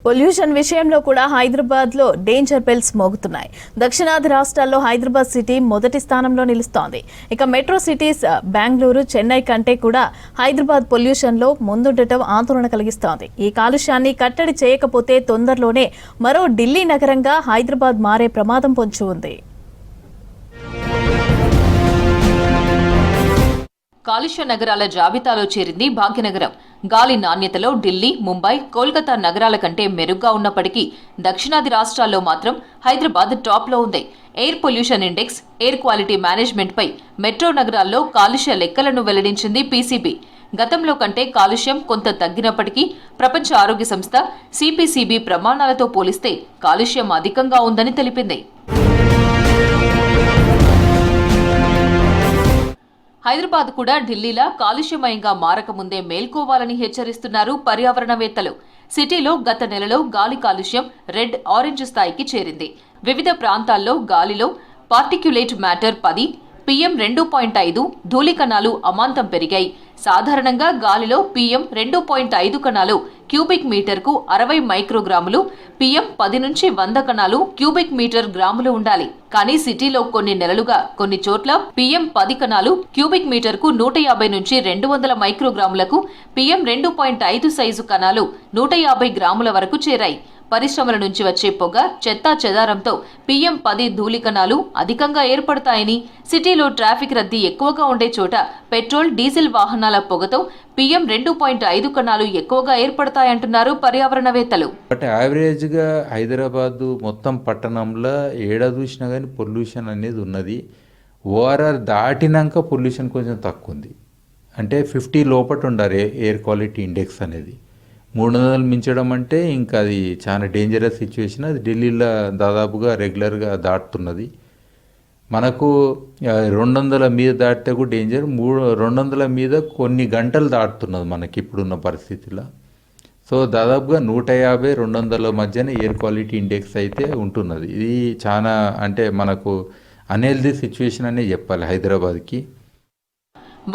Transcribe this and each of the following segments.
Pollution విషయంలో కూడా హైదరాబాద్ లో డేంజర్ బెల్స్ మోగుతున్నాయి. దక్షిణాది రాష్ట్రాల్లో హైదరాబాద్ సిటీ మొదటి స్థానంలో నిలుస్తోంది. ఇక మెట్రో సిటీస్ బెంగళూరు, చెన్నై కంటే కూడా హైదరాబాద్ పొల్యూషన్ లో ముందుండటం ఆందోళన కలిగిస్తోంది. ఈ కాలుష్యాన్ని కట్టడి చేయకపోతే తొందరలోనే మరో ఢిల్లీ నగరంగా హైదరాబాద్ మారే ప్రమాదం పొంచి ఉంది. కాలుష్య నగరాల జాబితాలో చేరింది భాగ్యనగరం. గాలి నాణ్యతలో ఢిల్లీ, ముంబై, కోల్కతా నగరాల కంటే మెరుగ్గా ఉన్నప్పటికీ దక్షిణాది రాష్ట్రాల్లో మాత్రం హైదరాబాద్ టాప్లో ఉంది. Air pollution index, air quality management పై మెట్రో నగరాల్లో కాలుష్య లెక్కలను వెల్లడించింది పీసీబీ. గతంలో కంటే కాలుష్యం కొంత తగ్గినప్పటికీ ప్రపంచ ఆరోగ్య సంస్థ సిపిసిబి ప్రమాణాలతో పోలిస్తే కాలుష్యం అధికంగా ఉందని తెలిపింది. హైదరాబాద్ కూడా ఢిల్లీలా కాలుష్యమయంగా మారకముందే మేల్కోవాలని హెచ్చరిస్తున్నారు పర్యావరణవేత్తలు. సిటీలో గత నెలలో గాలి కాలుష్యం రెడ్, ఆరెంజ్ స్థాయికి చేరింది. వివిధ ప్రాంతాల్లో గాలిలో పార్టిక్యులేట్ మ్యాటర్ 10, PM 2.5 ధూళికణాలు అమాంతం పెరిగాయి. సాధారణంగా గాలిలో PM 2.5 కణాలు క్యూబిక్ మీటర్కు 60 మైక్రోగ్రాములు, PM 10 నుంచి 100 కణాలు క్యూబిక్ మీటర్ గ్రాములు ఉండాలి. కానీ సిటీలో కొన్ని నెలలుగా కొన్ని చోట్ల PM 10 కణాలు క్యూబిక్ మీటర్కు 150 నుంచి 200 మైక్రోగ్రాములకు, PM 2.5 సైజు కణాలు 150 గ్రాముల వరకు చేరాయి. పరిశ్రమల నుంచి వచ్చే పొగ, చెత్తా చెదారంతో PM 10 ధూళికణాలు అధికంగా ఏర్పడతాయని, సిటీలో ట్రాఫిక్ రద్దీ ఎక్కువగా ఉండే చోట పెట్రోల్, డీజిల్ వాహనాల పొగతో PM 2.5 కణాలు ఎక్కువగా ఏర్పడతాయంటున్నారు పర్యావరణవేత్తలు. యావరేజ్గా హైదరాబాద్ మొత్తం పట్టణంలో ఏడా చూసినా కానీ పొల్యూషన్ అనేది ఉన్నది. ఓఆర్ఆర్ దాటినాక పొల్యూషన్ కొంచెం తక్కువ ఉంది. అంటే 50 లోపట ఉండాలి ఎయిర్ క్వాలిటీ ఇండెక్స్ అనేది. 300 మించడం అంటే ఇంకా అది చాలా డేంజరస్ సిచ్యువేషన్. అది ఢిల్లీలో దాదాపుగా రెగ్యులర్గా దాటుతున్నది. మనకు 200 మీద దాటితే కూడా డేంజర్. 200 మీద కొన్ని గంటలు దాటుతున్నది మనకి ఇప్పుడున్న పరిస్థితిలో. సో దాదాపుగా 150-200 మధ్యన ఎయిర్ క్వాలిటీ ఇండెక్స్ అయితే ఉంటున్నది. ఇది చాలా అంటే మనకు అన్హెల్దీ సిచ్యువేషన్ అనే చెప్పాలి హైదరాబాద్కి.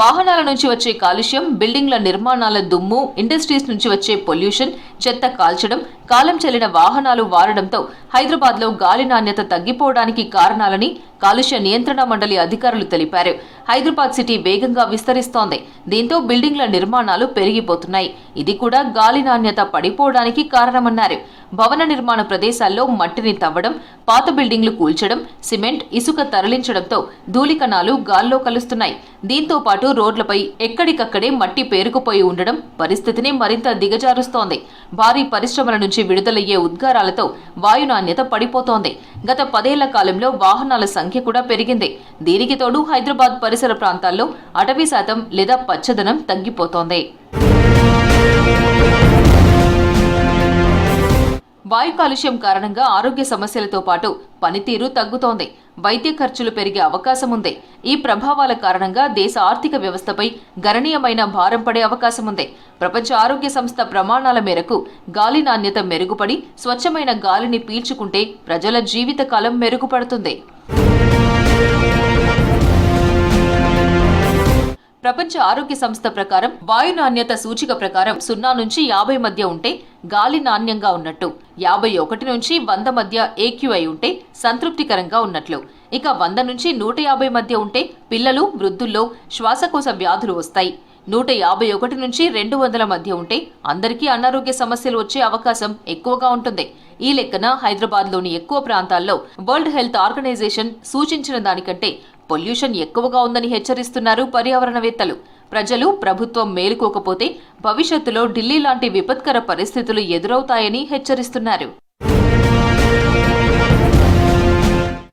వాహనాల నుంచి వచ్చే కాలుష్యం, బిల్డింగ్ల నిర్మాణాల దుమ్ము, ఇండస్ట్రీస్ నుంచి వచ్చే పొల్యూషన్, చెత్త కాల్చడం, కాలం చెల్లిన వాహనాలు వాడడంతో హైదరాబాద్లో గాలి నాణ్యత తగ్గిపోవడానికి కారణాలని కాలుష్య నియంత్రణ మండలి అధికారులు తెలిపారు. హైదరాబాద్ సిటీ వేగంగా విస్తరిస్తోంది. దీంతో బిల్డింగ్ల నిర్మాణాలు పెరిగిపోతున్నాయి. ఇది కూడా గాలి నాణ్యత పడిపోవడానికి కారణమన్నారు. భవన నిర్మాణ ప్రదేశాల్లో మట్టిని తవ్వడం, పాత బిల్డింగ్లు కూల్చడం, సిమెంట్, ఇసుక తరలించడంతో ధూళికణాలు గాల్లో కలుస్తున్నాయి. దీంతో పాటు రోడ్లపై ఎక్కడికక్కడే మట్టి పేరుకుపోయి ఉండడం పరిస్థితిని మరింత దిగజారుస్తోంది. భారీ పరిశ్రమల నుంచి విడుదలయ్యే ఉద్గారాలతో వాయు నాణ్యత పడిపోతోంది. గత 10 ఏళ్ల కాలంలో వాహనాల సంఖ్య కూడా పెరిగింది. దీనికి తోడు హైదరాబాద్ పరిసర ప్రాంతాల్లో అటవీ శాతం లేదా పచ్చదనం తగ్గిపోతోంది. వాయు కాలుష్యం కారణంగా ఆరోగ్య సమస్యలతో పాటు పనితీరు తగ్గుతోంది. వైద్య ఖర్చులు పెరిగే అవకాశం ఉంది. ఈ ప్రభావాల కారణంగా దేశ ఆర్థిక వ్యవస్థపై గణనీయమైన భారం పడే అవకాశం ఉంది. ప్రపంచ ఆరోగ్య సంస్థ ప్రమాణాల మేరకు గాలి నాణ్యత మెరుగుపడి స్వచ్ఛమైన గాలిని పీల్చుకుంటే ప్రజల జీవితకాలం మెరుగుపడుతుంది. ప్రపంచ ఆరోగ్య సంస్థ ప్రకారం వాయు నాణ్యత సూచిక ప్రకారం 0 నుంచి 50 మధ్య ఉంటే గాలి నాణ్యంగా ఉన్నట్టు, 51 నుంచి 100 మధ్య AQI ఉంటే సంతృప్తికరంగా ఉన్నట్లు, ఇక 100 నుంచి 150 మధ్య ఉంటే పిల్లలు, వృద్ధుల్లో శ్వాసకోశ వ్యాధులు వస్తాయి, 151 నుంచి 200 మధ్య ఉంటే అందరికీ అనారోగ్య సమస్యలు వచ్చే అవకాశం ఎక్కువగా ఉంటుంది. ఈ లెక్కన హైదరాబాద్లోని ఎక్కువ ప్రాంతాల్లో వరల్డ్ హెల్త్ ఆర్గనైజేషన్ సూచించిన దానికంటే పొల్యూషన్ ఎక్కువగా ఉందని హెచ్చరిస్తున్నారు పర్యావరణవేత్తలు. ప్రజలు, ప్రభుత్వం మేలుకోకపోతే భవిష్యత్తులో ఢిల్లీ లాంటి విపత్కర పరిస్థితులు ఎదురవుతాయని హెచ్చరిస్తున్నారు.